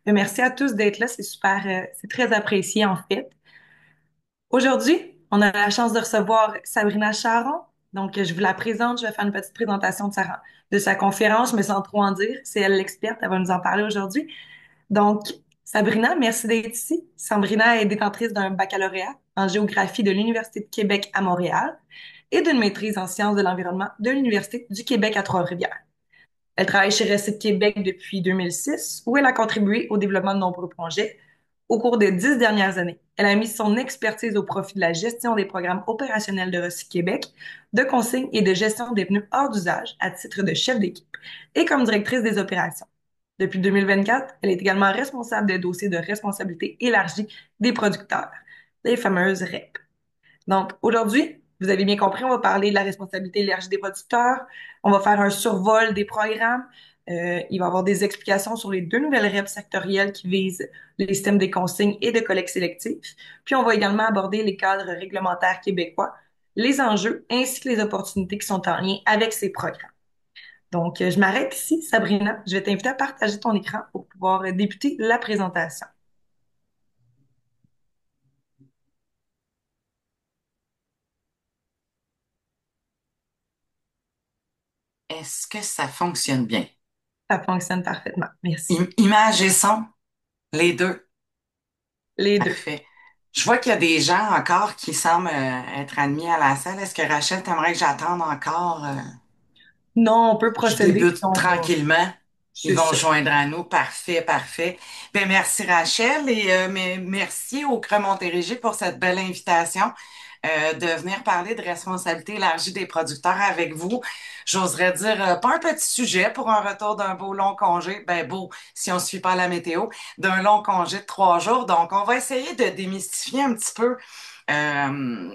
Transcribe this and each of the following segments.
Merci à tous d'être là, c'est super, c'est très apprécié en fait. Aujourd'hui, on a la chance de recevoir Sabrina Charon. Donc, je vous la présente, je vais faire une petite présentation de sa conférence, mais sans trop en dire. C'est elle l'experte, elle va nous en parler aujourd'hui. Donc, Sabrina, merci d'être ici. Sabrina est détentrice d'un baccalauréat en géographie de l'Université de Québec à Montréal et d'une maîtrise en sciences de l'environnement de l'Université du Québec à Trois-Rivières. Elle travaille chez Recette Québec depuis 2006, où elle a contribué au développement de nombreux projets. Au cours des 10 dernières années, elle a mis son expertise au profit de la gestion des programmes opérationnels de Recette Québec, de consignes et de gestion des pneus hors d'usage à titre de chef d'équipe et comme directrice des opérations. Depuis 2024, elle est également responsable des dossiers de responsabilité élargie des producteurs, les fameuses REP. Donc, aujourd'hui, vous avez bien compris, on va parler de la responsabilité élargie des producteurs. On va faire un survol des programmes. Il va y avoir des explications sur les deux nouvelles REP sectorielles qui visent les systèmes des consignes et de collecte sélective. Puis, on va également aborder les cadres réglementaires québécois, les enjeux ainsi que les opportunités qui sont en lien avec ces programmes. Donc, je m'arrête ici, Sabrina. Je vais t'inviter à partager ton écran pour pouvoir débuter la présentation. Est-ce que ça fonctionne bien? Ça fonctionne parfaitement. Merci. Image et son, les deux. Les deux. Parfait. Je vois qu'il y a des gens encore qui semblent être admis à la salle. Est-ce que Rachel, t'aimerais que j'attende encore? Non, on peut Je procéder, puis débute on va. tranquillement. Ils C'est vont ça. se joindre à nous. Parfait, parfait. Ben, merci Rachel et merci au Creux Montérégie pour cette belle invitation de venir parler de responsabilité élargie des producteurs avec vous. J'oserais dire, pas un petit sujet pour un retour d'un beau long congé. Ben beau, si on ne suit pas la météo, d'un long congé de 3 jours. Donc, on va essayer de démystifier un petit peu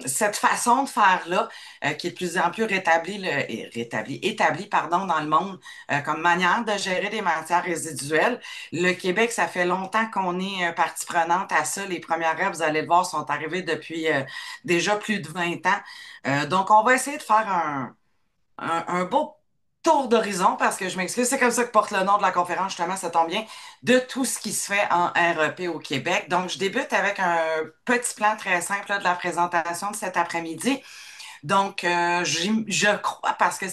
cette façon de faire-là qui est de plus en plus établie, pardon, dans le monde comme manière de gérer des matières résiduelles. Le Québec, ça fait longtemps qu'on est partie prenante à ça. Les premières règles, vous allez le voir, sont arrivées depuis déjà plus de 20 ans. Donc, on va essayer de faire un beau tour d'horizon, parce que je m'excuse, c'est comme ça que porte le nom de la conférence, justement, ça tombe bien, de tout ce qui se fait en REP au Québec. Donc, je débute avec un petit plan très simple là, de la présentation de cet après-midi. Donc, je crois, parce que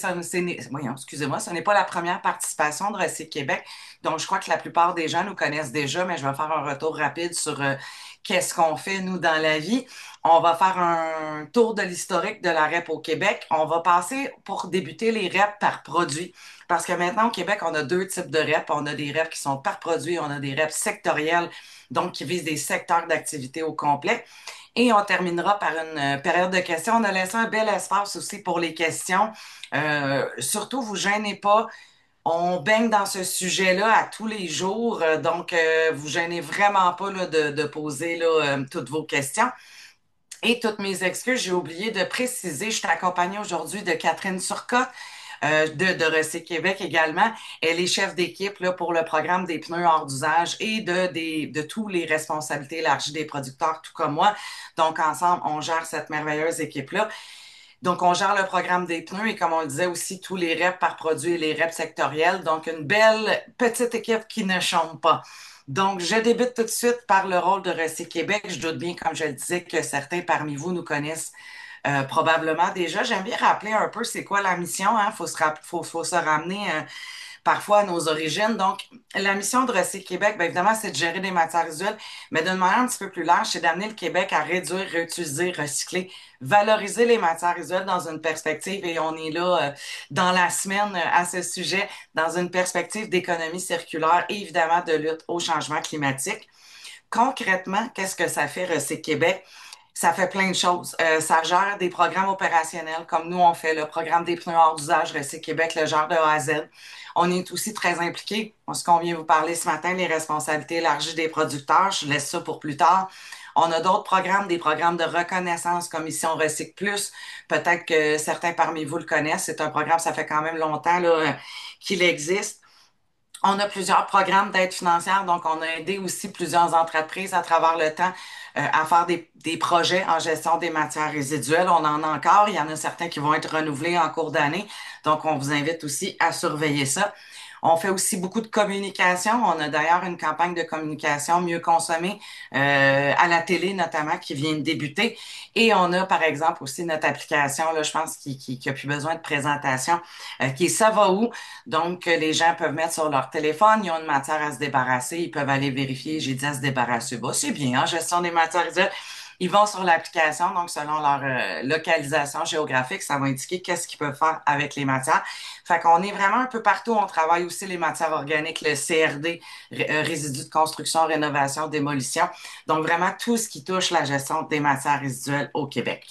voyons, excusez-moi, ce n'est pas la première participation de Recyc Québec. Donc, je crois que la plupart des gens nous connaissent déjà, mais je vais faire un retour rapide sur qu'est-ce qu'on fait, nous, dans la vie. On va faire un tour de l'historique de la REP au Québec. On va passer, pour débuter, les REP par produit. Parce que maintenant, au Québec, on a deux types de REP. On a des REP qui sont par produit, on a des REP sectorielles, donc qui visent des secteurs d'activité au complet. Et on terminera par une période de questions. On a laissé un bel espace aussi pour les questions. Surtout, vous gênez pas. On baigne dans ce sujet-là à tous les jours. Donc, vous gênez vraiment pas là, de poser là, toutes vos questions. Et toutes mes excuses, j'ai oublié de préciser, je suis accompagnée aujourd'hui de Catherine Turcotte, de Recyc Québec également. Elle est chef d'équipe là, pour le programme des pneus hors d'usage et de tous les responsabilités élargies des producteurs, tout comme moi. Donc, ensemble, on gère cette merveilleuse équipe-là. Donc, on gère le programme des pneus et, comme on le disait aussi, tous les reps par produit et les reps sectoriels. Donc, une belle petite équipe qui ne chôme pas. Donc, je débute tout de suite par le rôle de Recyc Québec. Je doute bien, comme je le disais, que certains parmi vous nous connaissent probablement déjà. J'aime bien rappeler un peu c'est quoi la mission. Hein? Faut se ramener parfois à nos origines. Donc, la mission de Recyc Québec, bien évidemment, c'est de gérer des matières résiduelles, mais d'une manière un petit peu plus large, c'est d'amener le Québec à réduire, réutiliser, recycler, valoriser les matières résiduelles dans une perspective, et on est là dans la semaine à ce sujet, dans une perspective d'économie circulaire et évidemment de lutte au changement climatique. Concrètement, qu'est-ce que ça fait Recyc Québec? Ça fait plein de choses. Ça gère des programmes opérationnels comme nous, on fait le programme des pneus hors d'usage, Recyc Québec, le gère de A à Z. On est aussi très impliqués. Ce qu'on vient vous parler ce matin, les responsabilités élargies des producteurs, je laisse ça pour plus tard. On a d'autres programmes, des programmes de reconnaissance comme Mission Recyc Plus. Peut-être que certains parmi vous le connaissent. C'est un programme, ça fait quand même longtemps là, qu'il existe. On a plusieurs programmes d'aide financière, donc on a aidé aussi plusieurs entreprises à travers le temps à faire des projets en gestion des matières résiduelles. On en a encore, il y en a certains qui vont être renouvelés en cours d'année, donc on vous invite aussi à surveiller ça. On fait aussi beaucoup de communication. On a d'ailleurs une campagne de communication mieux consommée à la télé notamment qui vient de débuter. Et on a par exemple aussi notre application, là, je pense qui a plus besoin de présentation, qui est Ça va où? Donc, les gens peuvent mettre sur leur téléphone, ils ont une matière à se débarrasser, ils peuvent aller vérifier, j'ai dit à se débarrasser. Bah, c'est bien, hein, gestion des matières résiduelles. Ils vont sur l'application, donc selon leur localisation géographique, ça va indiquer qu'est-ce qu'ils peuvent faire avec les matières. Fait qu'on est vraiment un peu partout. On travaille aussi les matières organiques, le CRD, résidus de construction, rénovation, démolition. Donc vraiment tout ce qui touche la gestion des matières résiduelles au Québec.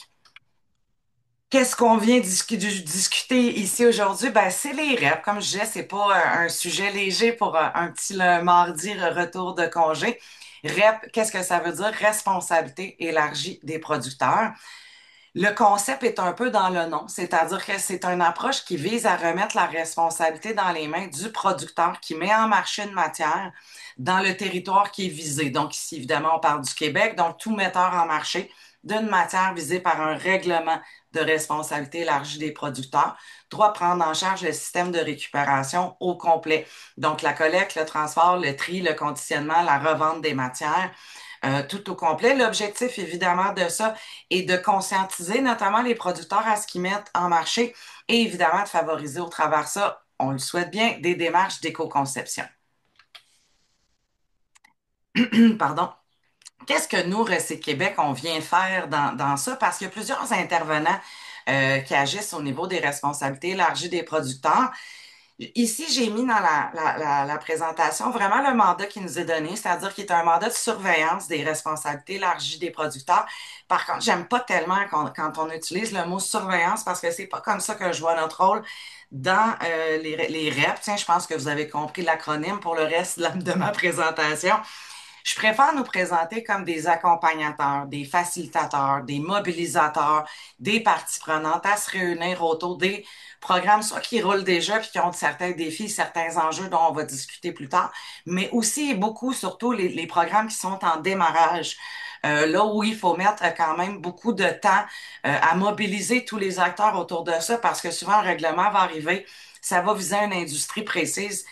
Qu'est-ce qu'on vient discuter ici aujourd'hui? Ben, c'est les REP. Comme je disais, c'est pas un sujet léger pour un petit mardi retour de congé. REP, qu'est-ce que ça veut dire? Responsabilité élargie des producteurs. Le concept est un peu dans le nom, c'est-à-dire que c'est une approche qui vise à remettre la responsabilité dans les mains du producteur qui met en marché une matière dans le territoire qui est visé. Donc ici, évidemment, on parle du Québec, donc tout metteur en marché d'une matière visée par un règlement de responsabilité élargie des producteurs doit prendre en charge le système de récupération au complet. Donc la collecte, le transport, le tri, le conditionnement, la revente des matières, tout au complet. L'objectif, évidemment, de ça est de conscientiser notamment les producteurs à ce qu'ils mettent en marché et évidemment de favoriser au travers ça, on le souhaite bien, des démarches d'éco-conception. Pardon. Qu'est-ce que nous, Recyc Québec, on vient faire dans ça? Parce qu'il y a plusieurs intervenants qui agissent au niveau des responsabilités élargies des producteurs. Ici, j'ai mis dans la présentation vraiment le mandat qui nous est donné, c'est-à-dire qu'il est un mandat de surveillance des responsabilités élargies des producteurs. Par contre, j'aime pas tellement quand on utilise le mot surveillance parce que c'est pas comme ça que je vois notre rôle dans les REP. Tiens, je pense que vous avez compris l'acronyme pour le reste de ma présentation. Je préfère nous présenter comme des accompagnateurs, des facilitateurs, des mobilisateurs, des parties prenantes à se réunir autour des programmes, soit qui roulent déjà puis qui ont certains défis, certains enjeux dont on va discuter plus tard, mais aussi beaucoup, surtout les programmes qui sont en démarrage. Là où il faut mettre quand même beaucoup de temps à mobiliser tous les acteurs autour de ça parce que souvent un règlement va arriver, ça va viser une industrie précise.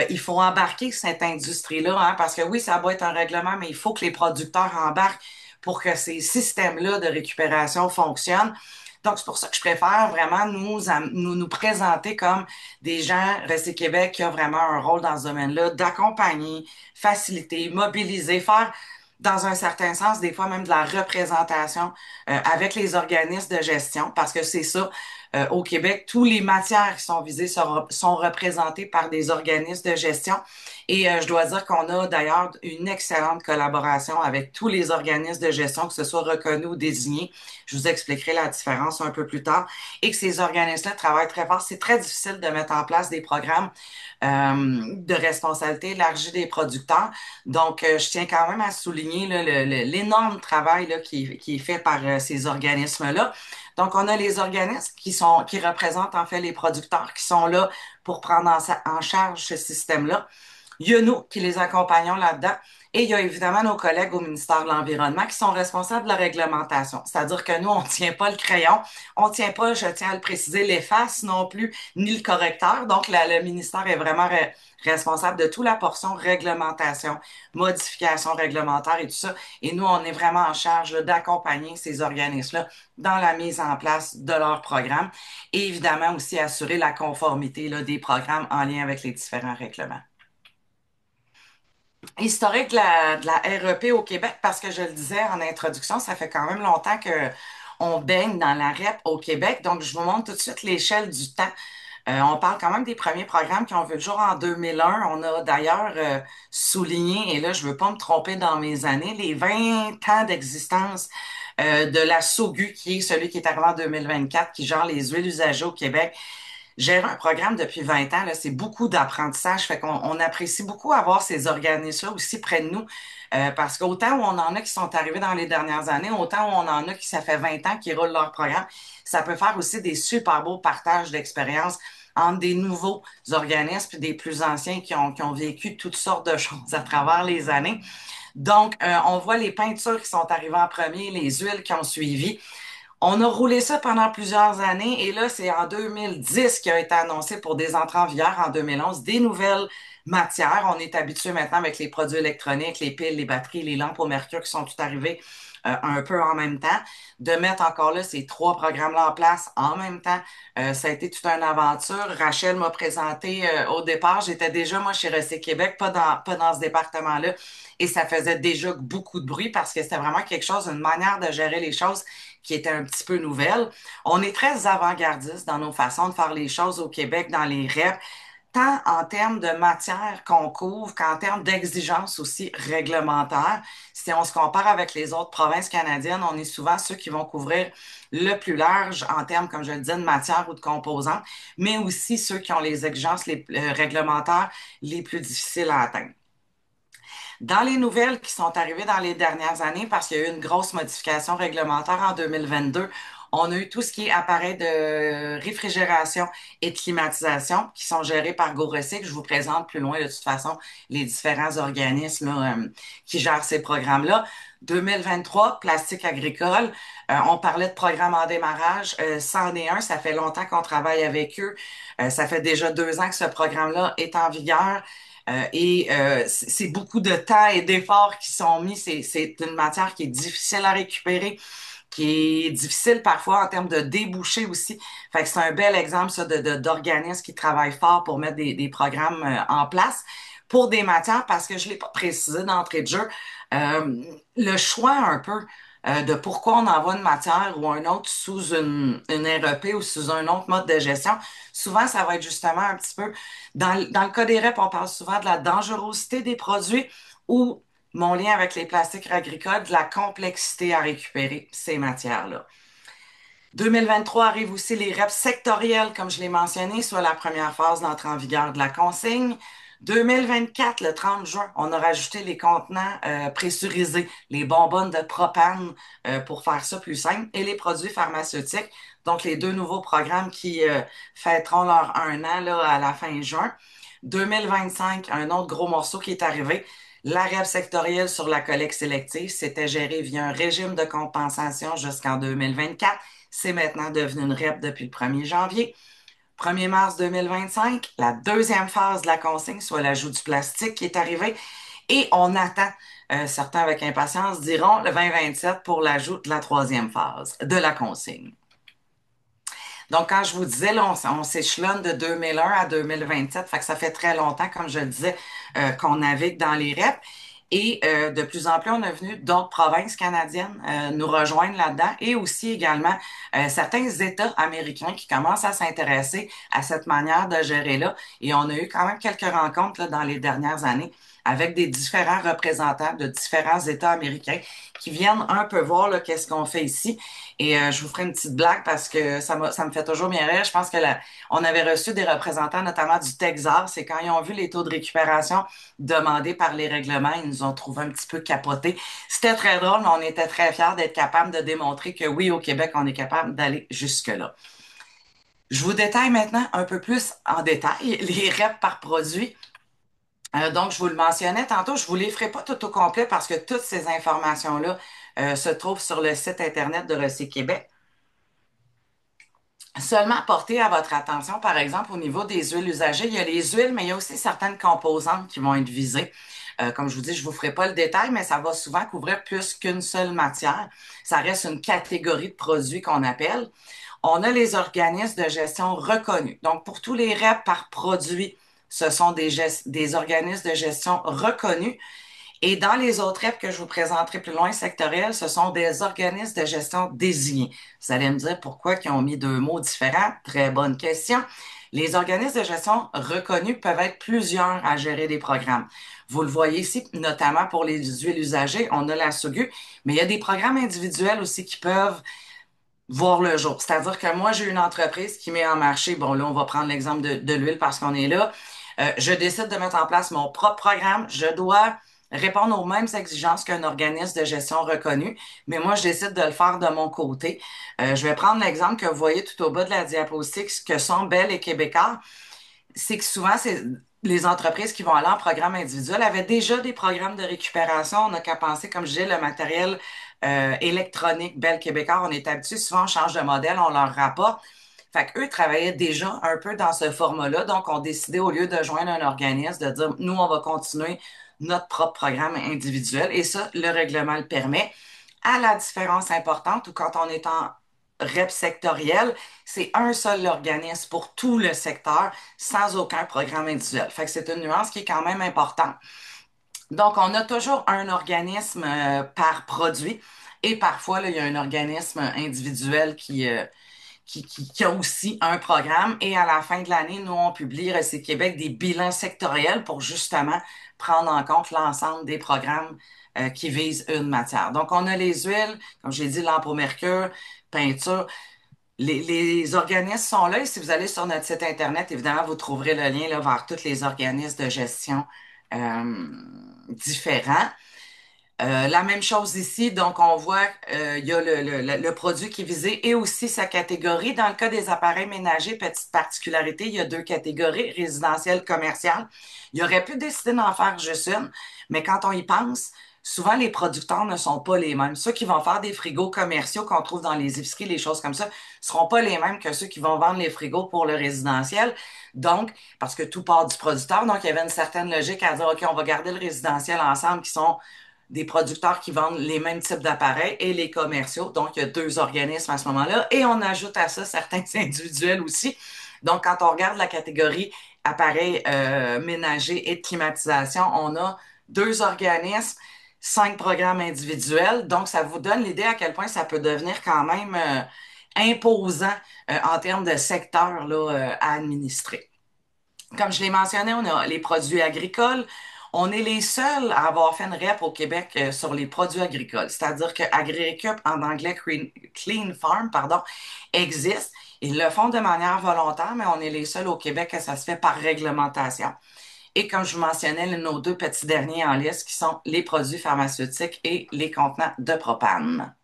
Il faut embarquer cette industrie-là, hein, parce que oui, ça doit être un règlement, mais il faut que les producteurs embarquent pour que ces systèmes-là de récupération fonctionnent. Donc, c'est pour ça que je préfère vraiment nous présenter comme des gens, Recyc Québec, qui a vraiment un rôle dans ce domaine-là, d'accompagner, faciliter, mobiliser, faire dans un certain sens, des fois même de la représentation avec les organismes de gestion, parce que c'est ça, au Québec, tous les matières qui sont visées sont représentées par des organismes de gestion. Et je dois dire qu'on a d'ailleurs une excellente collaboration avec tous les organismes de gestion, que ce soit reconnus ou désignés. Je vous expliquerai la différence un peu plus tard. Et que ces organismes-là travaillent très fort. C'est très difficile de mettre en place des programmes de responsabilité élargie des producteurs. Donc, je tiens quand même à souligner là, l'énorme travail là, qui est fait par ces organismes-là. Donc, on a les organismes qui représentent en fait les producteurs qui sont là pour prendre en charge ce système-là. Il y a nous qui les accompagnons là-dedans. Et il y a évidemment nos collègues au ministère de l'Environnement qui sont responsables de la réglementation. C'est-à-dire que nous, on ne tient pas le crayon, on ne tient pas, je tiens à le préciser, l'efface non plus, ni le correcteur. Donc, le ministère est vraiment responsable de toute la portion réglementation, modification réglementaire et tout ça. Et nous, on est vraiment en charge d'accompagner ces organismes-là dans la mise en place de leurs programmes et évidemment aussi assurer la conformité là, des programmes en lien avec les différents règlements. Historique de la REP au Québec, parce que je le disais en introduction, ça fait quand même longtemps que on baigne dans la REP au Québec. Donc, je vous montre tout de suite l'échelle du temps. On parle quand même des premiers programmes qui ont vu le jour en 2001. On a d'ailleurs souligné, et là, je veux pas me tromper dans mes années, les 20 ans d'existence de la SOGU, qui est celui qui est arrivé en 2024, qui gère les huiles usagées au Québec. Gérer un programme depuis 20 ans, là, c'est beaucoup d'apprentissage. Fait qu'on apprécie beaucoup avoir ces organismes-là aussi près de nous. Parce qu'autant où on en a qui sont arrivés dans les dernières années, autant où on en a qui, ça fait 20 ans qu'ils roulent leur programme, ça peut faire aussi des super beaux partages d'expériences entre des nouveaux organismes et des plus anciens qui ont vécu toutes sortes de choses à travers les années. Donc, on voit les peintures qui sont arrivées en premier, les huiles qui ont suivi. On a roulé ça pendant plusieurs années et là, c'est en 2010 qui a été annoncé pour des entrées en vigueur en 2011, des nouvelles matières. On est habitué maintenant avec les produits électroniques, les piles, les batteries, les lampes au mercure qui sont tout arrivés un peu en même temps. De mettre encore là ces trois programmes-là en place en même temps, ça a été toute une aventure. Rachel m'a présenté au départ, j'étais déjà moi chez Recyc Québec, pas dans ce département-là, et ça faisait déjà beaucoup de bruit parce que c'était vraiment quelque chose, une manière de gérer les choses qui était un petit peu nouvelle. On est très avant-gardiste dans nos façons de faire les choses au Québec, dans les REP, tant en termes de matière qu'on couvre qu'en termes d'exigences aussi réglementaires. Si on se compare avec les autres provinces canadiennes, on est souvent ceux qui vont couvrir le plus large en termes, comme je le disais, de matière ou de composants, mais aussi ceux qui ont les exigences réglementaires les plus difficiles à atteindre. Dans les nouvelles qui sont arrivées dans les dernières années, parce qu'il y a eu une grosse modification réglementaire en 2022, on a eu tout ce qui est appareils de réfrigération et de climatisation qui sont gérés par GoRecyc. Je vous présente plus loin, de toute façon, les différents organismes là, qui gèrent ces programmes-là. 2023, plastique agricole. On parlait de programme en démarrage. C'en est un. Ça fait longtemps qu'on travaille avec eux. Ça fait déjà 2 ans que ce programme-là est en vigueur. C'est beaucoup de temps et d'efforts qui sont mis. C'est une matière qui est difficile à récupérer, qui est difficile parfois en termes de débouchés aussi. Fait que c'est un bel exemple, ça, d'organismes qui travaillent fort pour mettre des programmes en place pour des matières, parce que je l'ai pas précisé d'entrée de jeu. Euh, le choix un peu de pourquoi on envoie une matière ou un autre sous une REP ou sous un autre mode de gestion, souvent, ça va être justement un petit peu dans le cas des REP, on parle souvent de la dangerosité des produits ou mon lien avec les plastiques agricoles, de la complexité à récupérer ces matières-là. 2023 arrive aussi les REP sectoriels, comme je l'ai mentionné, soit la première phase d'entrée en vigueur de la consigne. 2024, le 30 juin, on a rajouté les contenants pressurisés, les bonbonnes de propane pour faire ça plus simple, et les produits pharmaceutiques. Donc, les deux nouveaux programmes qui fêteront leur 1 an là, à la fin juin. 2025, un autre gros morceau qui est arrivé, la REP sectorielle sur la collecte sélective, c'était géré via un régime de compensation jusqu'en 2024. C'est maintenant devenu une REP depuis le 1er janvier. 1er mars 2025, la deuxième phase de la consigne, soit l'ajout du plastique qui est arrivé. Et on attend, certains avec impatience diront, le 2027 pour l'ajout de la troisième phase de la consigne. Donc, quand je vous disais, là, on s'échelonne de 2001 à 2027, fait que ça fait très longtemps, comme je le disais, qu'on navigue dans les REP. Et de plus en plus, on a venu d'autres provinces canadiennes nous rejoindre là-dedans et aussi également certains États américains qui commencent à s'intéresser à cette manière de gérer-là. Et on a eu quand même quelques rencontres là, dans les dernières années avec des différents représentants de différents États américains qui viennent un peu voir là, qu'est-ce qu'on fait ici. Et je vous ferai une petite blague parce que ça me fait toujours bien rire. Je pense que on avait reçu des représentants, notamment du Texas, et quand ils ont vu les taux de récupération demandés par les règlements, ils nous ont trouvé un petit peu capotés. C'était très drôle, mais on était très fiers d'être capables de démontrer que oui, au Québec, on est capable d'aller jusque-là. Je vous détaille maintenant un peu plus en détail les REP par produit. Donc, je vous le mentionnais tantôt, je vous les ferai pas tout au complet parce que toutes ces informations-là se trouvent sur le site Internet de Recyc Québec. Seulement porter à votre attention, par exemple, au niveau des huiles usagées, il y a les huiles, mais il y a aussi certaines composantes qui vont être visées. Comme je vous dis, je vous ferai pas le détail, mais ça va souvent couvrir plus qu'une seule matière. Ça reste une catégorie de produits qu'on appelle. On a les organismes de gestion reconnus. Donc, pour tous les REP par produit, ce sont des organismes de gestion reconnus. Et dans les autres REP que je vous présenterai plus loin, sectoriels, ce sont des organismes de gestion désignés. Vous allez me dire pourquoi ils ont mis deux mots différents. Très bonne question. Les organismes de gestion reconnus peuvent être plusieurs à gérer des programmes. Vous le voyez ici, notamment pour les huiles usagées, on a la SOGU, mais il y a des programmes individuels aussi qui peuvent voir le jour. C'est-à-dire que moi, j'ai une entreprise qui met en marché, bon là, on va prendre l'exemple de l'huile parce qu'on est là. Je décide de mettre en place mon propre programme. Je dois répondre aux mêmes exigences qu'un organisme de gestion reconnu, mais moi, je décide de le faire de mon côté. Je vais prendre l'exemple que vous voyez tout au bas de la diapositive, ce que sont Bell et Québécois. C'est que souvent, c'est les entreprises qui vont aller en programme individuel avaient déjà des programmes de récupération. On n'a qu'à penser, comme je disais, le matériel électronique Belle Québécois, on est habitué, souvent on change de modèle, on leur rapporte. Fait qu'eux travaillaient déjà un peu dans ce format-là, donc on décidé au lieu de joindre un organisme, de dire, nous, on va continuer notre propre programme individuel, et ça, le règlement le permet. À la différence importante, ou quand on est en REP sectoriel, c'est un seul organisme pour tout le secteur, sans aucun programme individuel. Fait que c'est une nuance qui est quand même importante. Donc, on a toujours un organisme par produit et parfois, là, il y a un organisme individuel qui a aussi un programme. Et à la fin de l'année, nous, on publie Recyc Québec des bilans sectoriels pour justement prendre en compte l'ensemble des programmes qui visent une matière. Donc, on a les huiles, comme j'ai dit, lampe au mercure, peinture. Les organismes sont là et si vous allez sur notre site Internet, évidemment, vous trouverez le lien là, vers tous les organismes de gestion euh, différents. La même chose ici, donc on voit il y a le produit qui est visé et aussi sa catégorie. Dans le cas des appareils ménagers, petite particularité, il y a deux catégories, résidentielle, commerciale. Il aurait pu décider d'en faire juste une, mais quand on y pense, souvent les producteurs ne sont pas les mêmes. Ceux qui vont faire des frigos commerciaux qu'on trouve dans les épiceries, les choses comme ça, seront pas les mêmes que ceux qui vont vendre les frigos pour le résidentiel. Donc, parce que tout part du producteur, donc il y avait une certaine logique à dire, OK, on va garder le résidentiel ensemble qui sont des producteurs qui vendent les mêmes types d'appareils et les commerciaux. Donc, il y a deux organismes à ce moment-là. Et on ajoute à ça certains individuels aussi. Donc, quand on regarde la catégorie appareils ménagers et de climatisation, on a deux organismes, cinq programmes individuels. Donc, ça vous donne l'idée à quel point ça peut devenir quand même imposant en termes de secteur là, à administrer. Comme je l'ai mentionné, on a les produits agricoles. On est les seuls à avoir fait une REP au Québec sur les produits agricoles. C'est-à-dire que AgriRecup, en anglais Clean Farm, pardon, existe. Ils le font de manière volontaire, mais on est les seuls au Québec que ça se fait par réglementation. Et comme je vous mentionnais, nos deux petits derniers en liste qui sont les produits pharmaceutiques et les contenants de propane.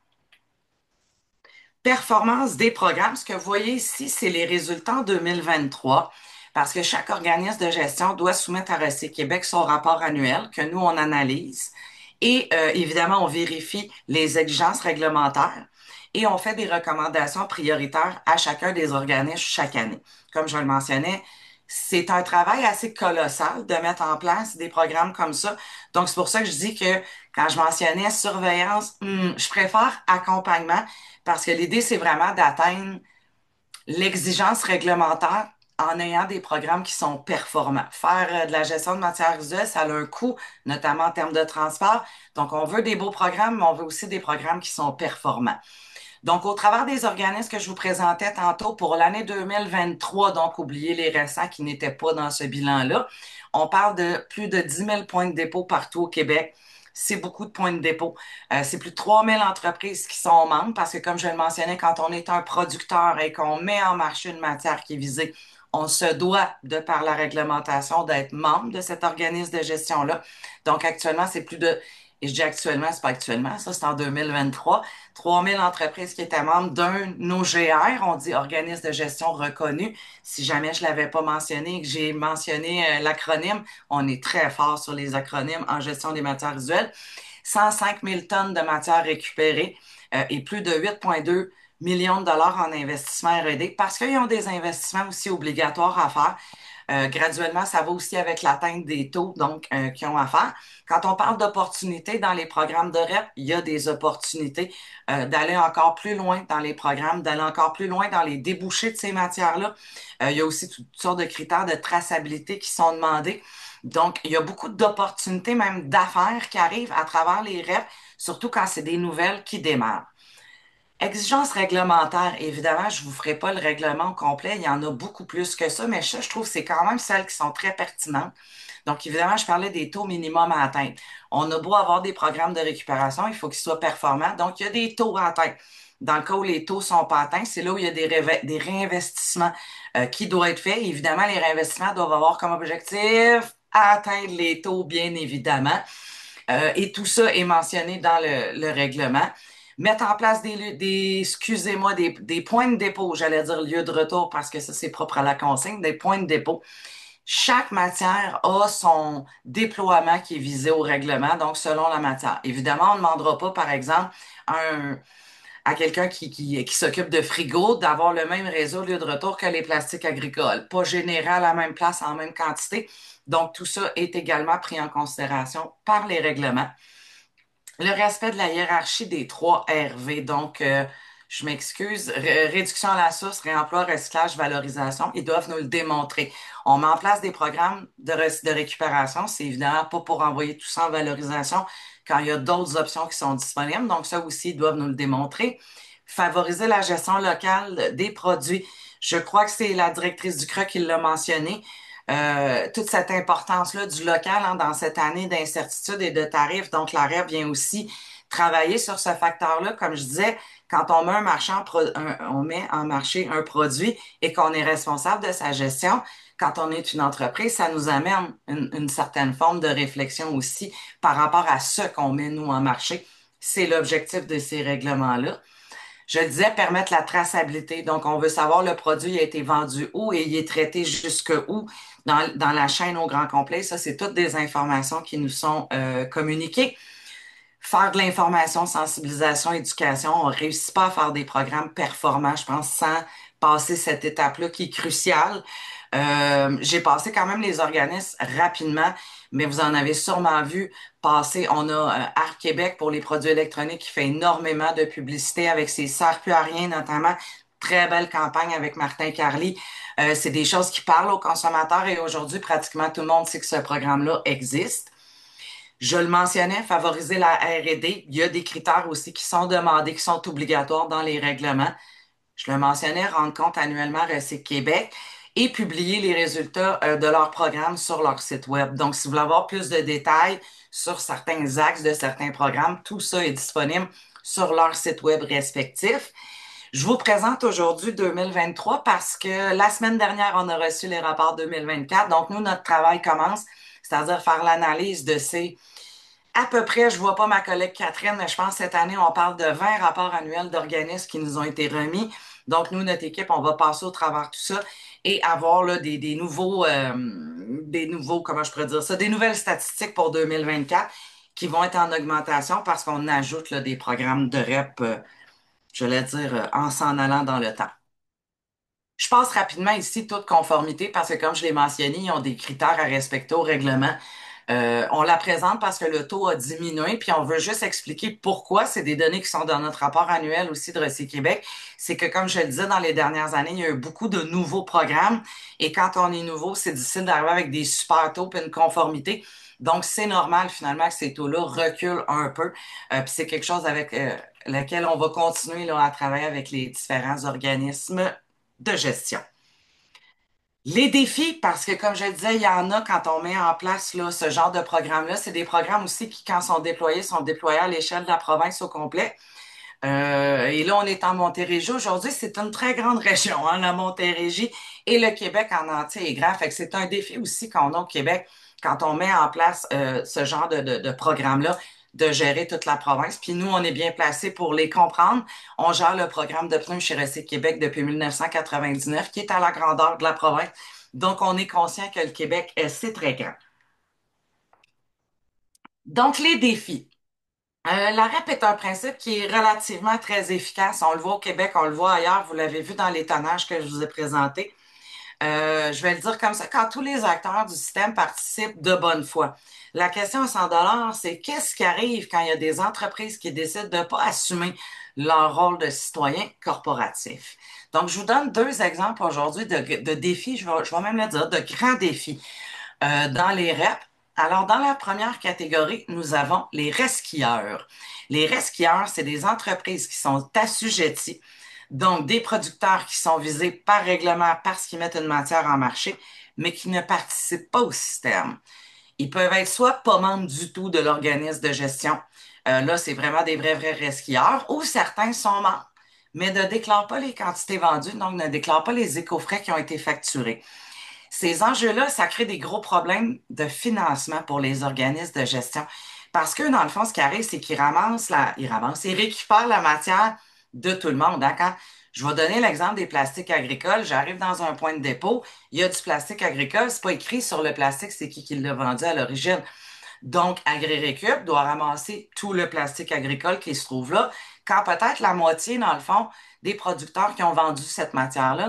Performance des programmes. Ce que vous voyez ici, c'est les résultats en 2023, parce que chaque organisme de gestion doit soumettre à Recyc Québec son rapport annuel que nous, on analyse. Et évidemment, on vérifie les exigences réglementaires et on fait des recommandations prioritaires à chacun des organismes chaque année. Comme je le mentionnais, c'est un travail assez colossal de mettre en place des programmes comme ça. Donc, c'est pour ça que je dis que quand je mentionnais surveillance, je préfère accompagnement parce que l'idée, c'est vraiment d'atteindre l'exigence réglementaire en ayant des programmes qui sont performants. Faire de la gestion de matières résiduelles, ça a un coût, notamment en termes de transport. Donc, on veut des beaux programmes, mais on veut aussi des programmes qui sont performants. Donc, au travers des organismes que je vous présentais tantôt pour l'année 2023, donc oubliez les récents qui n'étaient pas dans ce bilan-là, on parle de plus de 10 000 points de dépôt partout au Québec. C'est beaucoup de points de dépôt. C'est plus de 3 000 entreprises qui sont membres parce que, comme je le mentionnais, quand on est un producteur et qu'on met en marché une matière qui est visée, on se doit, de par la réglementation, d'être membre de cet organisme de gestion-là. Donc, actuellement, c'est plus de, et je dis actuellement, c'est pas actuellement, ça, c'est en 2023, 3000 entreprises qui étaient membres d'un OGR, on dit organisme de gestion reconnu. Si jamais je l'avais pas mentionné et que j'ai mentionné l'acronyme, on est très fort sur les acronymes en gestion des matières visuelles. 105 000 tonnes de matières récupérées et plus de 8,2 millions de dollars en investissement R&D parce qu'ils ont des investissements aussi obligatoires à faire. Graduellement, ça va aussi avec l'atteinte des taux donc qu'ils ont à faire. Quand on parle d'opportunités dans les programmes de REP, il y a des opportunités d'aller encore plus loin dans les programmes, d'aller encore plus loin dans les débouchés de ces matières-là. Il y a aussi toutes sortes de critères de traçabilité qui sont demandés. Donc, il y a beaucoup d'opportunités, même d'affaires qui arrivent à travers les REP, surtout quand c'est des nouvelles qui démarrent. Exigences réglementaires, évidemment, je vous ferai pas le règlement au complet, il y en a beaucoup plus que ça, mais ça, je trouve que c'est quand même celles qui sont très pertinentes. Donc, évidemment, je parlais des taux minimums à atteindre. On a beau avoir des programmes de récupération, il faut qu'ils soient performants. Donc, il y a des taux à atteindre. Dans le cas où les taux sont pas atteints, c'est là où il y a des réinvestissements qui doivent être faits. Évidemment, les réinvestissements doivent avoir comme objectif atteindre les taux, bien évidemment. Et tout ça est mentionné dans le règlement. Mettre en place excusez-moi, des points de dépôt, j'allais dire lieu de retour parce que ça, c'est propre à la consigne, des points de dépôt. Chaque matière a son déploiement qui est visé au règlement, donc selon la matière. Évidemment, on ne demandera pas, par exemple, un, à quelqu'un qui s'occupe de frigo d'avoir le même réseau lieu de retour que les plastiques agricoles, pas généré à la même place en même quantité. Donc, tout ça est également pris en considération par les règlements. Le respect de la hiérarchie des 3 RV, donc je m'excuse, réduction à la source, réemploi, recyclage, valorisation, ils doivent nous le démontrer. On met en place des programmes de récupération, c'est évidemment pas pour envoyer tout ça en valorisation quand il y a d'autres options qui sont disponibles, donc ça aussi, ils doivent nous le démontrer. Favoriser la gestion locale des produits. Je crois que c'est la directrice du CRA qui l'a mentionné. Toute cette importance-là du local hein, dans cette année d'incertitude et de tarifs. Donc, l'AREP vient aussi travailler sur ce facteur-là. Comme je disais, quand on met on met en marché un produit et qu'on est responsable de sa gestion, quand on est une entreprise, ça nous amène une certaine forme de réflexion aussi par rapport à ce qu'on met, nous, en marché. C'est l'objectif de ces règlements-là. Je le disais, permettre la traçabilité. Donc, on veut savoir le produit a été vendu où et il est traité jusque où dans la chaîne au grand complet. Ça, c'est toutes des informations qui nous sont communiquées. Faire de l'information, sensibilisation, éducation. On ne réussit pas à faire des programmes performants, je pense, sans passer cette étape-là qui est cruciale. J'ai passé quand même les organismes rapidement, mais vous en avez sûrement vu passer. On a Art Québec pour les produits électroniques qui fait énormément de publicité avec ses sert plus à rien, notamment. Très belle campagne avec Martin Carly. C'est des choses qui parlent aux consommateurs et aujourd'hui, pratiquement tout le monde sait que ce programme-là existe. Je le mentionnais, favoriser la R&D. Il y a des critères aussi qui sont demandés, qui sont obligatoires dans les règlements. Je le mentionnais, rendre compte annuellement à Recyc Québec et publier les résultats de leur programme sur leur site web. Donc, si vous voulez avoir plus de détails sur certains axes de certains programmes, tout ça est disponible sur leur site web respectif. Je vous présente aujourd'hui 2023 parce que la semaine dernière, on a reçu les rapports 2024. Donc, nous, notre travail commence, c'est-à-dire faire l'analyse de ces à peu près, je vois pas ma collègue Catherine, mais je pense que cette année, on parle de 20 rapports annuels d'organismes qui nous ont été remis. Donc, nous, notre équipe, on va passer au travers de tout ça et avoir là, des nouveaux, comment je pourrais dire ça, des nouvelles statistiques pour 2024 qui vont être en augmentation parce qu'on ajoute là, des programmes de REP, je vais dire, en s'en allant dans le temps. Je passe rapidement ici toute conformité parce que, comme je l'ai mentionné, ils ont des critères à respecter au règlement. On la présente parce que le taux a diminué, puis on veut juste expliquer pourquoi. C'est des données qui sont dans notre rapport annuel aussi de Recyc Québec. C'est que, comme je le disais, dans les dernières années, il y a eu beaucoup de nouveaux programmes. Et quand on est nouveau, c'est difficile d'arriver avec des super taux et une conformité. Donc, c'est normal finalement que ces taux-là reculent un peu. Puis c'est quelque chose avec lequel on va continuer là, à travailler avec les différents organismes de gestion. Les défis, parce que comme je le disais, il y en a quand on met en place là, ce genre de programme-là. C'est des programmes aussi qui, quand sont déployés à l'échelle de la province au complet. Et là, on est en Montérégie. Aujourd'hui, c'est une très grande région, hein, la Montérégie et le Québec en entier est grand. Fait que c'est un défi aussi qu'on a au Québec quand on met en place ce genre de programme-là, de gérer toute la province. Puis nous, on est bien placés pour les comprendre. On gère le programme de pneus chez Recyc Québec depuis 1999, qui est à la grandeur de la province. Donc, on est conscient que le Québec, c'est très grand. Donc, les défis. La REP est un principe qui est relativement très efficace. On le voit au Québec, on le voit ailleurs. Vous l'avez vu dans les tonnages que je vous ai présentés. Je vais le dire comme ça, quand tous les acteurs du système participent de bonne foi. La question à 100 c'est qu'est-ce qui arrive quand il y a des entreprises qui décident de ne pas assumer leur rôle de citoyen corporatif. Donc, je vous donne 2 exemples aujourd'hui de défis, je vais même le dire, de grands défis dans les REP. Alors, dans la première catégorie, nous avons les resquilleurs. Les resquilleurs, c'est des entreprises qui sont assujetties, donc des producteurs qui sont visés par règlement parce qu'ils mettent une matière en marché, mais qui ne participent pas au système. Ils peuvent être soit pas membres du tout de l'organisme de gestion, là, c'est vraiment des vrais resquilleurs, ou certains sont membres, mais ne déclarent pas les quantités vendues, donc ne déclarent pas les éco-frais qui ont été facturés. Ces enjeux-là, ça crée des gros problèmes de financement pour les organismes de gestion. Parce que, dans le fond, ce qui arrive, c'est qu'ils ramassent, ils récupèrent la matière de tout le monde. Hein. Je vais donner l'exemple des plastiques agricoles. J'arrive dans un point de dépôt, il y a du plastique agricole, c'est pas écrit sur le plastique, c'est qui l'a vendu à l'origine. Donc, AgriRécup doit ramasser tout le plastique agricole qui se trouve là, quand peut-être la moitié, dans le fond, des producteurs qui ont vendu cette matière-là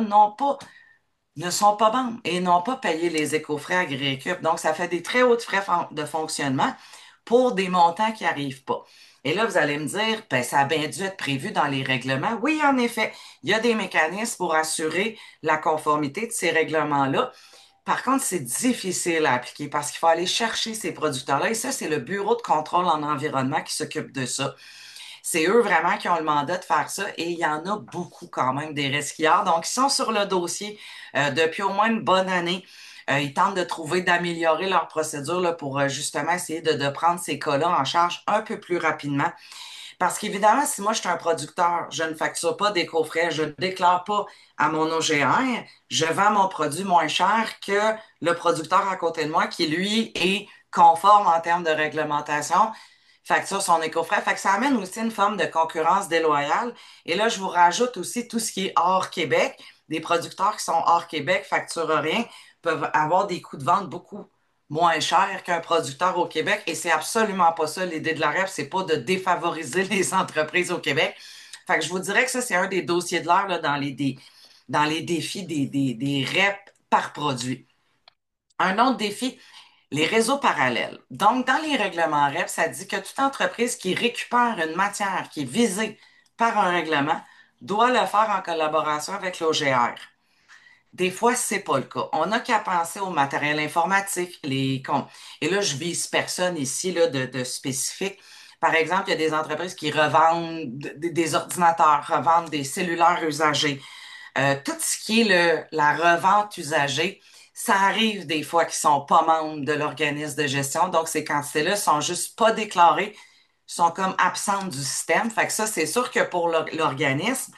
ne sont pas bons et n'ont pas payé les éco-frais AgriRécup. Donc, ça fait des très hauts frais de fonctionnement pour des montants qui n'arrivent pas. Et là, vous allez me dire, ben, ça a bien dû être prévu dans les règlements. Oui, en effet, il y a des mécanismes pour assurer la conformité de ces règlements-là. Par contre, c'est difficile à appliquer parce qu'il faut aller chercher ces producteurs-là. Et ça, c'est le Bureau de contrôle en environnement qui s'occupe de ça. C'est eux vraiment qui ont le mandat de faire ça et il y en a beaucoup quand même des resquillards. Donc, ils sont sur le dossier depuis au moins une bonne année. Ils tentent de trouver, d'améliorer leur procédure là, pour justement essayer de prendre ces cas-là en charge un peu plus rapidement. Parce qu'évidemment, si moi je suis un producteur, je ne facture pas d'éco-frais, je ne déclare pas à mon OGR, je vends mon produit moins cher que le producteur à côté de moi qui, lui, est conforme en termes de réglementation, facture son éco-frais. Fait que ça amène aussi une forme de concurrence déloyale. Et là, je vous rajoute aussi tout ce qui est hors Québec. Des producteurs qui sont hors Québec, facturent rien, peuvent avoir des coûts de vente beaucoup moins cher qu'un producteur au Québec. Et c'est absolument pas ça l'idée de la REP, c'est pas de défavoriser les entreprises au Québec. Fait que je vous dirais que ça, c'est un des dossiers de l'heure là, dans les défis des REP par produit. Un autre défi, les réseaux parallèles. Donc, dans les règlements REP, ça dit que toute entreprise qui récupère une matière qui est visée par un règlement doit le faire en collaboration avec l'OGR. Des fois, c'est pas le cas. On n'a qu'à penser au matériel informatique, et là, je vise personne ici là, de spécifique. Par exemple, il y a des entreprises qui revendent des ordinateurs, revendent des cellulaires usagés. Tout ce qui est la revente usagée, ça arrive des fois qu'ils sont pas membres de l'organisme de gestion. Donc, ces quantités-là sont juste pas déclarées, sont comme absentes du système. Fait que ça, c'est sûr que pour l'organisme,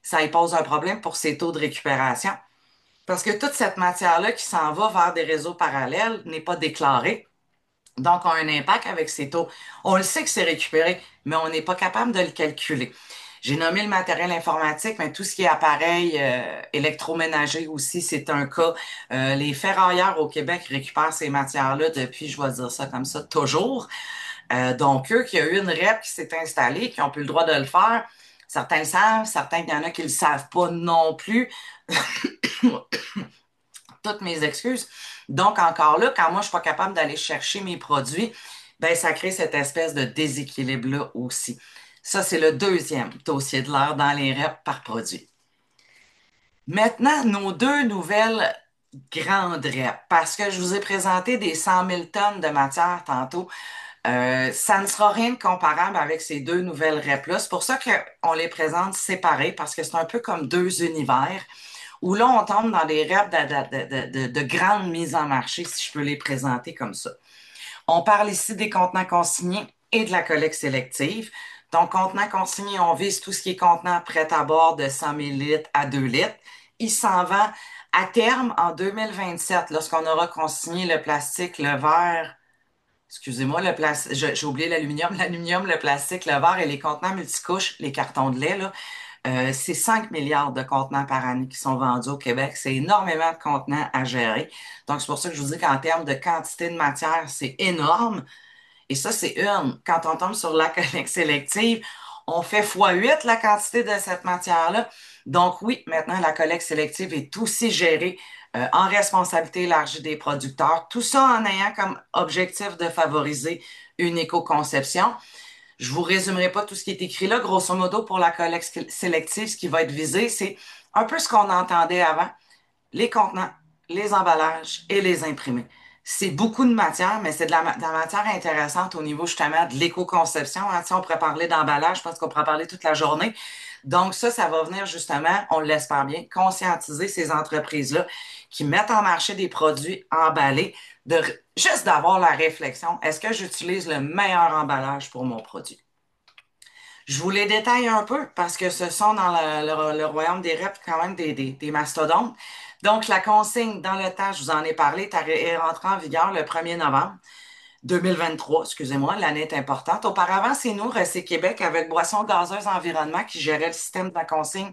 ça y pose un problème pour ses taux de récupération. Parce que toute cette matière-là qui s'en va vers des réseaux parallèles n'est pas déclarée, donc a un impact avec ces taux. On le sait que c'est récupéré, mais on n'est pas capable de le calculer. J'ai nommé le matériel informatique, mais tout ce qui est appareil électroménager aussi, c'est un cas. Les ferrailleurs au Québec récupèrent ces matières-là depuis, je vais dire ça comme ça, toujours. Donc, eux, qu'il y a eu une REP qui s'est installée, qui ont plus le droit de le faire. Certains le savent, certains, il y en a qui le savent pas non plus. Toutes mes excuses. Donc, encore là, quand moi, je suis pas capable d'aller chercher mes produits, ben, ça crée cette espèce de déséquilibre-là aussi. Ça, c'est le deuxième dossier de l'heure dans les reps par produit. Maintenant, nos deux nouvelles grandes reps, parce que je vous ai présenté des 100 000 tonnes de matière tantôt. Ça ne sera rien de comparable avec ces deux nouvelles reps-là. C'est pour ça qu'on les présente séparées, parce que c'est un peu comme deux univers où là, on tombe dans des rêves de grande mise en marché, si je peux les présenter comme ça. On parle ici des contenants consignés et de la collecte sélective. Donc, contenants consignés, on vise tout ce qui est contenant prêt à bord de 100 000 litres à 2 litres. Il s'en vend à terme en 2027, lorsqu'on aura consigné le plastique, le verre, excusez-moi, le plastique, j'ai oublié l'aluminium, le plastique, le verre et les contenants multicouches, les cartons de lait, là. C'est 5 milliards de contenants par année qui sont vendus au Québec. C'est énormément de contenants à gérer. Donc, c'est pour ça que je vous dis qu'en termes de quantité de matière, c'est énorme. Et ça, c'est une. Quand on tombe sur la collecte sélective, on fait fois 8 la quantité de cette matière-là. Donc, oui, maintenant, la collecte sélective est aussi gérée en responsabilité élargie des producteurs. Tout ça en ayant comme objectif de favoriser une éco-conception. Je vous résumerai pas tout ce qui est écrit là. Grosso modo, pour la collecte sélective, ce qui va être visé, c'est un peu ce qu'on entendait avant, les contenants, les emballages et les imprimés. C'est beaucoup de matière, mais c'est de la matière intéressante au niveau justement de l'éco-conception. Hein. Si on pourrait parler d'emballage, je pense qu'on pourrait parler toute la journée. Donc ça va venir justement, on l'espère bien, conscientiser ces entreprises-là qui mettent en marché des produits emballés, juste d'avoir la réflexion, est-ce que j'utilise le meilleur emballage pour mon produit? Je vous les détaille un peu parce que ce sont dans le royaume des reps quand même des mastodontes. Donc, la consigne dans le temps, je vous en ai parlé, est rentrée en vigueur le 1er novembre. 2023, excusez-moi, l'année est importante. Auparavant, c'est nous, Recé Québec, avec Boissons gazeuses environnement, qui gérait le système de la consigne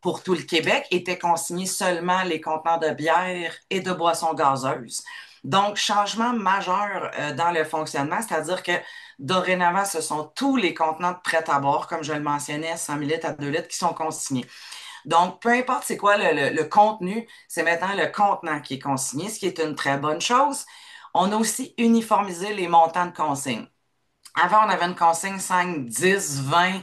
pour tout le Québec, étaient consignés seulement les contenants de bière et de boissons gazeuses. Donc, changement majeur dans le fonctionnement, c'est-à-dire que dorénavant, ce sont tous les contenants de prêt à boire, comme je le mentionnais, 100 ml à 2 litres, qui sont consignés. Donc, peu importe c'est quoi le contenu, c'est maintenant le contenant qui est consigné, ce qui est une très bonne chose. On a aussi uniformisé les montants de consigne. Avant, on avait une consigne 5, 10, 20,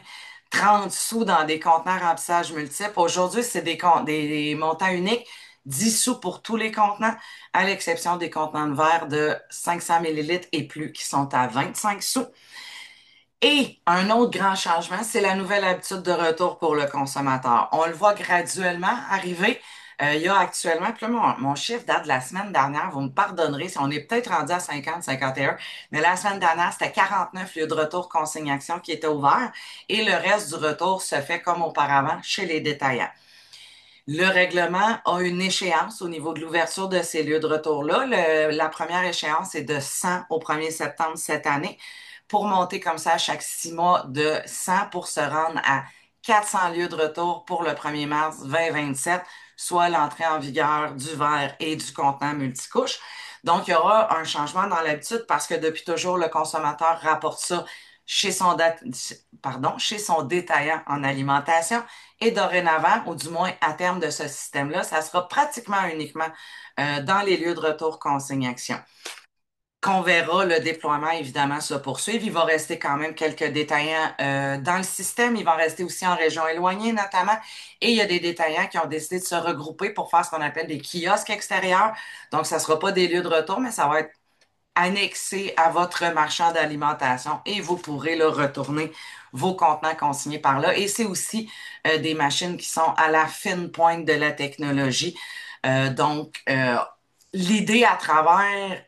30 sous dans des contenants remplissage multiples. Aujourd'hui, c'est des montants uniques, 10 sous pour tous les contenants, à l'exception des contenants de verre de 500 millilitres et plus qui sont à 25 sous. Et un autre grand changement, c'est la nouvelle habitude de retour pour le consommateur. On le voit graduellement arriver. Il y a actuellement, puis là, mon chiffre date de la semaine dernière, vous me pardonnerez si on est peut-être rendu à 50, 51, mais la semaine dernière, c'était 49 lieux de retour consignation qui étaient ouverts et le reste du retour se fait comme auparavant chez les détaillants. Le règlement a une échéance au niveau de l'ouverture de ces lieux de retour-là. La première échéance est de 100 au 1er septembre cette année pour monter comme ça à chaque 6 mois de 100 pour se rendre à 400 lieux de retour pour le 1er mars 2027, soit l'entrée en vigueur du verre et du contenant multicouche. Donc, il y aura un changement dans l'habitude parce que depuis toujours, le consommateur rapporte ça chez son détaillant en alimentation. Et dorénavant, ou du moins à terme de ce système-là, ça sera pratiquement uniquement dans les lieux de retour consigne-action qu'on verra le déploiement évidemment se poursuivre. Il va rester quand même quelques détaillants dans le système. Il va rester aussi en région éloignée notamment. Et il y a des détaillants qui ont décidé de se regrouper pour faire ce qu'on appelle des kiosques extérieurs. Donc, ça ne sera pas des lieux de retour, mais ça va être annexé à votre marchand d'alimentation et vous pourrez là, retourner vos contenants consignés par là. Et c'est aussi des machines qui sont à la fine pointe de la technologie. Donc, l'idée à travers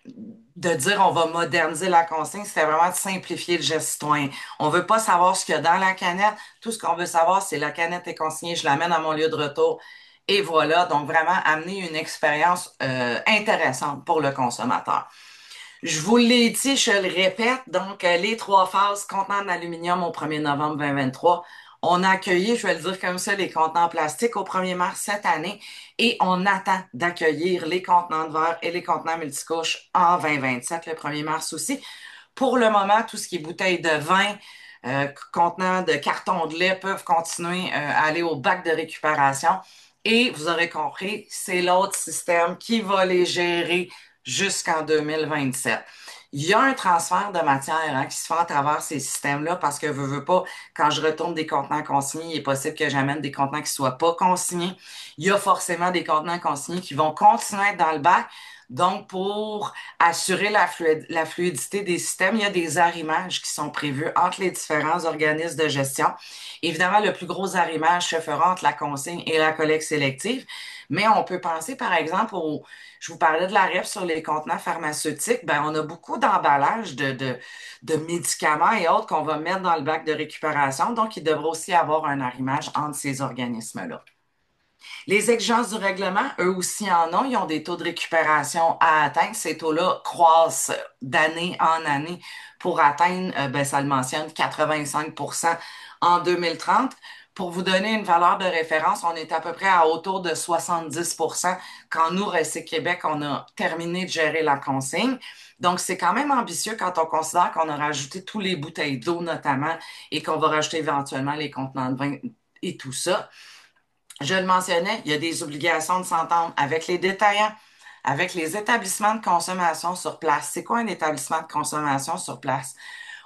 de dire on va moderniser la consigne, c'était vraiment de simplifier le geste citoyen. On veut pas savoir ce qu'il y a dans la canette. Tout ce qu'on veut savoir, c'est la canette est consignée, je l'amène à mon lieu de retour. Et voilà, donc vraiment amener une expérience intéressante pour le consommateur. Je vous l'ai dit, je le répète, donc les 3 phases, contenants en aluminium au 1er novembre 2023. On a accueilli, je vais le dire comme ça, les contenants en plastique au 1er mars cette année et on attend d'accueillir les contenants de verre et les contenants multicouches en 2027, le 1er mars aussi. Pour le moment, tout ce qui est bouteilles de vin, contenants de carton de lait peuvent continuer à aller au bac de récupération. Et vous aurez compris, c'est l'autre système qui va les gérer jusqu'en 2027. Il y a un transfert de matière qui se fait à travers ces systèmes-là parce que veux pas, quand je retourne des contenants consignés, il est possible que j'amène des contenants qui soient pas consignés. Il y a forcément des contenants consignés qui vont continuer à être dans le bac. Donc, pour assurer la fluidité des systèmes, il y a des arrimages qui sont prévus entre les différents organismes de gestion. Évidemment, le plus gros arrimage se fera entre la consigne et la collecte sélective, mais on peut penser, par exemple, je vous parlais de la REP sur les contenants pharmaceutiques, ben, on a beaucoup d'emballages de médicaments et autres qu'on va mettre dans le bac de récupération, donc il devra aussi avoir un arrimage entre ces organismes-là. Les exigences du règlement, eux aussi en ont. Ils ont des taux de récupération à atteindre. Ces taux-là croissent d'année en année pour atteindre, ben, ça le mentionne, 85 en 2030. Pour vous donner une valeur de référence, on est à peu près à autour de 70 quand nous, Recé Québec, on a terminé de gérer la consigne. Donc, c'est quand même ambitieux quand on considère qu'on a rajouté tous les bouteilles d'eau notamment et qu'on va rajouter éventuellement les contenants de vin et tout ça. Je le mentionnais, il y a des obligations de s'entendre avec les détaillants, avec les établissements de consommation sur place. C'est quoi un établissement de consommation sur place?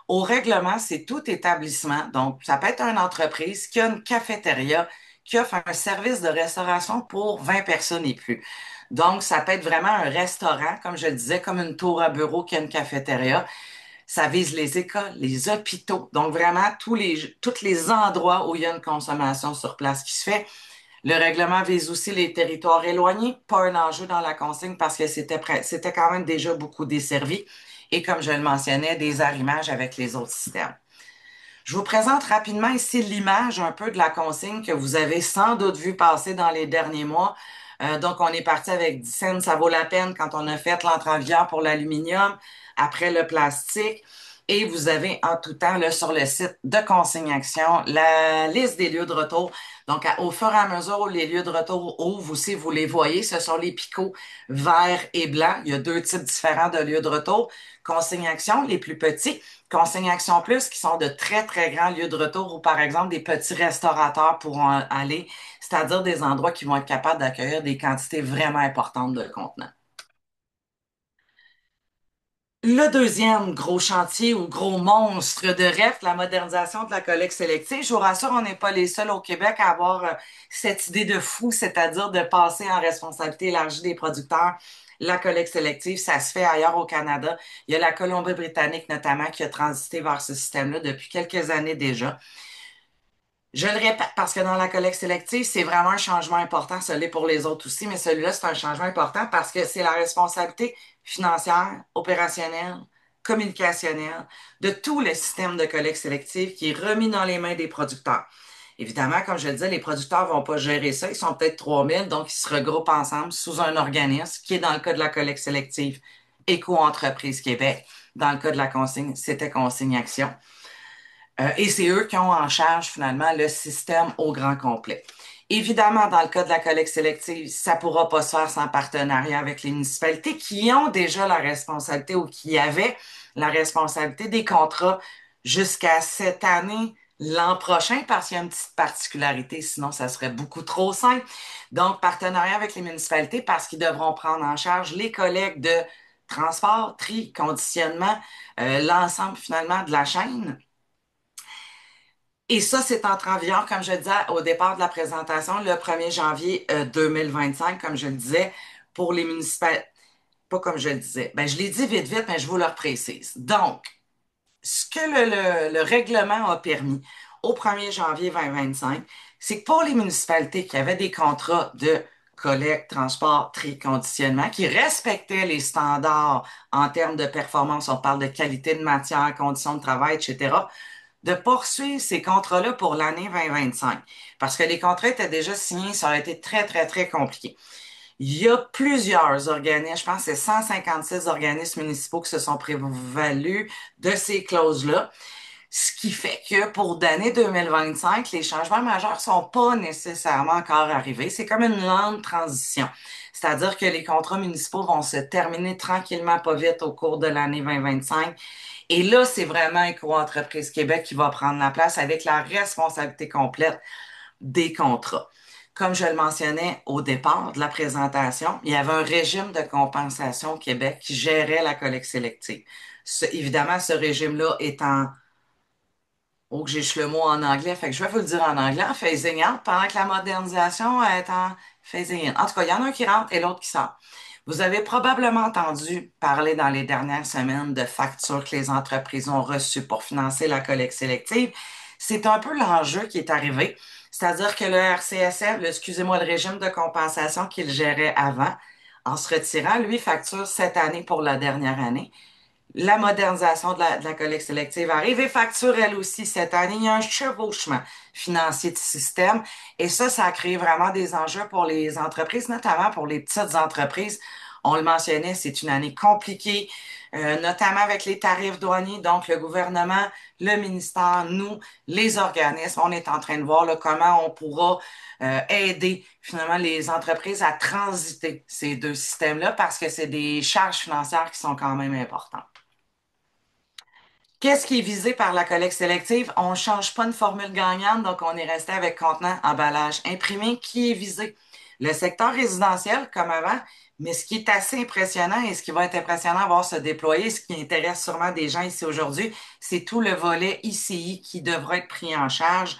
Au règlement, c'est tout établissement. Donc, ça peut être une entreprise qui a une cafétéria, qui offre un service de restauration pour 20 personnes et plus. Donc, ça peut être vraiment un restaurant, comme je le disais, comme une tour à bureau qui a une cafétéria. Ça vise les écoles, les hôpitaux. Donc, vraiment, tous les endroits où il y a une consommation sur place qui se fait. Le règlement vise aussi les territoires éloignés, pas un enjeu dans la consigne parce que c'était quand même déjà beaucoup desservi et comme je le mentionnais, des arrimages avec les autres systèmes. Je vous présente rapidement ici l'image un peu de la consigne que vous avez sans doute vu passer dans les derniers mois Donc, on est parti avec 10 cents, ça vaut la peine quand on a fait l'entrée en vigueur pour l'aluminium, après le plastique. Et vous avez en tout temps là, sur le site de Consigne Action la liste des lieux de retour. Donc, au fur et à mesure où les lieux de retour ouvrent aussi, vous les voyez, ce sont les picots verts et blancs. Il y a deux types différents de lieux de retour. Consigne Action, les plus petits. Consigne Action Plus, qui sont de très, très grands lieux de retour où, par exemple, des petits restaurateurs pourront aller, c'est-à-dire des endroits qui vont être capables d'accueillir des quantités vraiment importantes de contenants. Le deuxième gros chantier ou gros monstre de REF, la modernisation de la collecte sélective. Je vous rassure, on n'est pas les seuls au Québec à avoir cette idée de fou, c'est-à-dire de passer en responsabilité élargie des producteurs. La collecte sélective, ça se fait ailleurs au Canada. Il y a la Colombie-Britannique notamment qui a transité vers ce système-là depuis quelques années déjà. Je le répète parce que dans la collecte sélective, c'est vraiment un changement important. Ça l'est pour les autres aussi, mais celui-là, c'est un changement important parce que c'est la responsabilité financière, opérationnelle, communicationnelle de tout le système de collecte sélective qui est remis dans les mains des producteurs. Évidemment, comme je le disais, les producteurs vont pas gérer ça. Ils sont peut-être 3000, donc ils se regroupent ensemble sous un organisme qui est dans le cas de la collecte sélective Éco-entreprise Québec. Dans le cas de la consigne, c'était Consigne Action. Et c'est eux qui ont en charge finalement le système au grand complet. Évidemment, dans le cas de la collecte sélective, ça ne pourra pas se faire sans partenariat avec les municipalités qui ont déjà la responsabilité ou qui avaient la responsabilité des contrats jusqu'à cette année, l'an prochain, parce qu'il y a une petite particularité, sinon ça serait beaucoup trop simple. Donc, partenariat avec les municipalités parce qu'ils devront prendre en charge les collectes de transport, tri, conditionnement, l'ensemble finalement de la chaîne. Et ça, c'est entré en vigueur, comme je le disais au départ de la présentation, le 1er janvier 2025, comme je le disais, pour les municipalités. Pas comme je le disais. Ben, je l'ai dit vite, vite, mais je vous le reprécise. Donc, ce que le règlement a permis au 1er janvier 2025, c'est que pour les municipalités qui avaient des contrats de collecte, transport, tri, conditionnement, qui respectaient les standards en termes de performance, on parle de qualité de matière, conditions de travail, etc., de poursuivre ces contrats-là pour l'année 2025. Parce que les contrats étaient déjà signés, ça aurait été très, très, très compliqué. Il y a plusieurs organismes, je pense que c'est 156 organismes municipaux qui se sont prévalus de ces clauses-là, ce qui fait que pour l'année 2025, les changements majeurs sont pas nécessairement encore arrivés. C'est comme une lente transition. C'est-à-dire que les contrats municipaux vont se terminer tranquillement, pas vite au cours de l'année 2025. Et là, c'est vraiment Éco-entreprise Québec qui va prendre la place avec la responsabilité complète des contrats. Comme je le mentionnais au départ de la présentation, il y avait un régime de compensation au Québec qui gérait la collecte sélective. Évidemment, ce régime-là est en... Oh, que j'ai le mot en anglais, fait que je vais vous le dire en anglais, en phasing out, pendant que la modernisation est en phasing in. En tout cas, il y en a un qui rentre et l'autre qui sort. Vous avez probablement entendu parler dans les dernières semaines de factures que les entreprises ont reçues pour financer la collecte sélective. C'est un peu l'enjeu qui est arrivé. C'est-à-dire que le RCSF, excusez-moi, le régime de compensation qu'il gérait avant, en se retirant, lui, facture cette année pour la dernière année. La modernisation de la collecte sélective arrive et facture elle aussi cette année. Il y a un chevauchement financier de système et ça a créé vraiment des enjeux pour les entreprises, notamment pour les petites entreprises. On le mentionnait, c'est une année compliquée, notamment avec les tarifs douaniers. Donc, le gouvernement, le ministère, nous, les organismes, on est en train de voir là, comment on pourra aider finalement les entreprises à transiter ces deux systèmes-là parce que c'est des charges financières qui sont quand même importantes. Qu'est-ce qui est visé par la collecte sélective? On ne change pas une formule gagnante, donc on est resté avec contenant, emballage imprimé qui est visé. Le secteur résidentiel, comme avant, mais ce qui est assez impressionnant et ce qui va être impressionnant à voir se déployer, ce qui intéresse sûrement des gens ici aujourd'hui, c'est tout le volet ICI qui devra être pris en charge.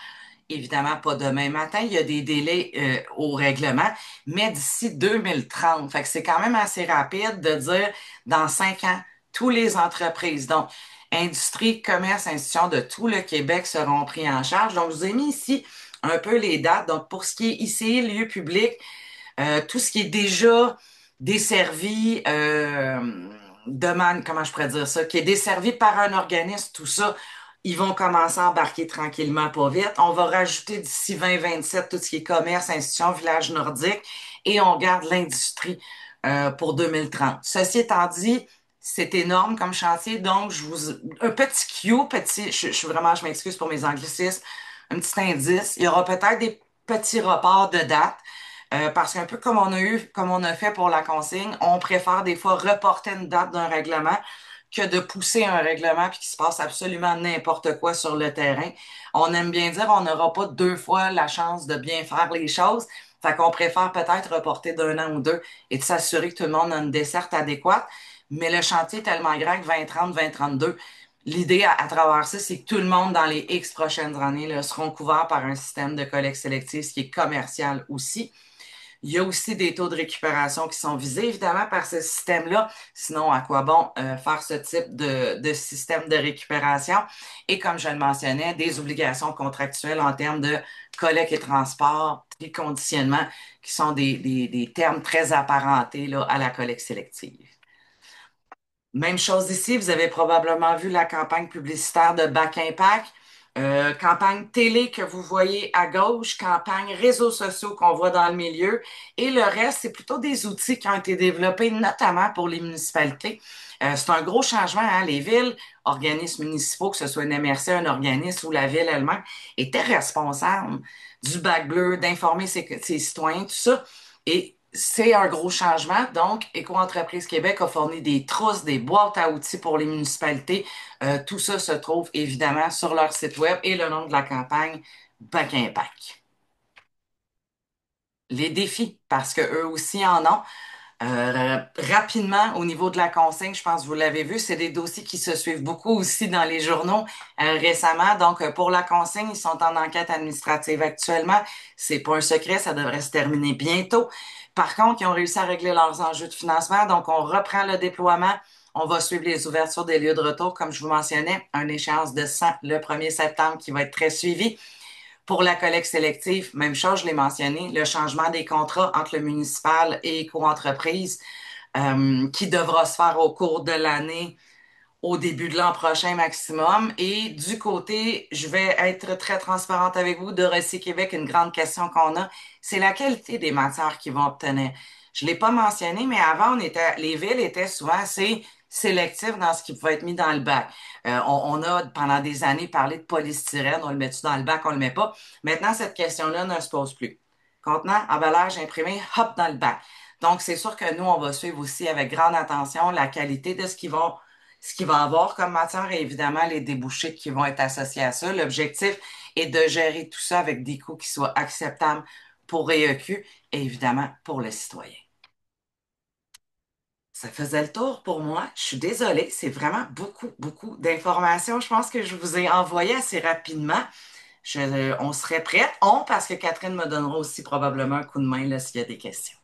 Évidemment, pas demain matin, il y a des délais au règlement, mais d'ici 2030. Fait que c'est quand même assez rapide de dire dans 5 ans, tous les entreprises. Donc, industrie, commerce, institutions de tout le Québec seront pris en charge. Donc, je vous ai mis ici un peu les dates. Donc, pour ce qui est ici, lieu public, tout ce qui est déjà desservi, demande, comment je pourrais dire ça, qui est desservi par un organisme, tout ça, Ils vont commencer à embarquer tranquillement, pas vite. On va rajouter d'ici 2027 tout ce qui est commerce, institutions, village nordique et on garde l'industrie pour 2030. Ceci étant dit, c'est énorme comme chantier, donc un petit cue, je suis vraiment, je m'excuse pour mes anglicismes, un petit indice. Il y aura peut-être des petits reports de date. Parce qu'un peu comme on a fait pour la consigne, on préfère des fois reporter une date d'un règlement que de pousser un règlement puis qu'il se passe absolument n'importe quoi sur le terrain. On aime bien dire on n'aura pas deux fois la chance de bien faire les choses. Fait qu'on préfère peut-être reporter d'un an ou deux et de s'assurer que tout le monde a une desserte adéquate. Mais le chantier est tellement grand que 2030, 2032, l'idée à travers ça, c'est que tout le monde dans les X prochaines années là, seront couverts par un système de collecte sélective, ce qui est commercial aussi. Il y a aussi des taux de récupération qui sont visés, évidemment, par ce système-là. Sinon, à quoi bon faire ce type de système de récupération? Et comme je le mentionnais, des obligations contractuelles en termes de collecte et transport, et conditionnement, qui sont des termes très apparentés là, à la collecte sélective. Même chose ici, vous avez probablement vu la campagne publicitaire de Back Impact, campagne télé que vous voyez à gauche, campagne réseaux sociaux qu'on voit dans le milieu, et le reste, c'est plutôt des outils qui ont été développés notamment pour les municipalités. C'est un gros changement, hein? Les villes, organismes municipaux, que ce soit une MRC, un organisme ou la ville elle-même, étaient responsables du bac bleu, d'informer ses citoyens, tout ça. Et c'est un gros changement. Donc, Éco-entreprise Québec a fourni des trousses, des boîtes à outils pour les municipalités. Tout ça se trouve évidemment sur leur site web et le nom de la campagne, Bac Impact. Les défis, parce que eux aussi en ont. Rapidement, au niveau de la consigne, je pense que vous l'avez vu, c'est des dossiers qui se suivent beaucoup aussi dans les journaux récemment. Donc, pour la consigne, ils sont en enquête administrative actuellement. C'est pas un secret, ça devrait se terminer bientôt. Par contre, ils ont réussi à régler leurs enjeux de financement. Donc, on reprend le déploiement. On va suivre les ouvertures des lieux de retour, comme je vous mentionnais, une échéance de 100 le 1er septembre qui va être très suivi. Pour la collecte sélective, même chose, je l'ai mentionné, le changement des contrats entre le municipal et éco-entreprise qui devra se faire au cours de l'année, au début de l'an prochain maximum. Et du côté, je vais être très transparente avec vous, de Recyc Québec, une grande question qu'on a, c'est la qualité des matières qu'ils vont obtenir. Je l'ai pas mentionné, mais avant, les villes étaient souvent assez sélectives dans ce qui pouvait être mis dans le bac. On a pendant des années parlé de polystyrène, on le met-tu dans le bac, on le met pas. Maintenant, cette question-là ne se pose plus. Contenant, emballage imprimé, hop, dans le bac. Donc, c'est sûr que nous, on va suivre aussi avec grande attention la qualité de ce qu'il va avoir comme matière et évidemment les débouchés qui vont être associés à ça. L'objectif est de gérer tout ça avec des coûts qui soient acceptables pour REEQ et évidemment pour le citoyen. Ça faisait le tour pour moi. Je suis désolée, c'est vraiment beaucoup, beaucoup d'informations. Je pense que je vous ai envoyé assez rapidement. On serait prête. Parce que Catherine me donnera aussi probablement un coup de main là, s'il y a des questions.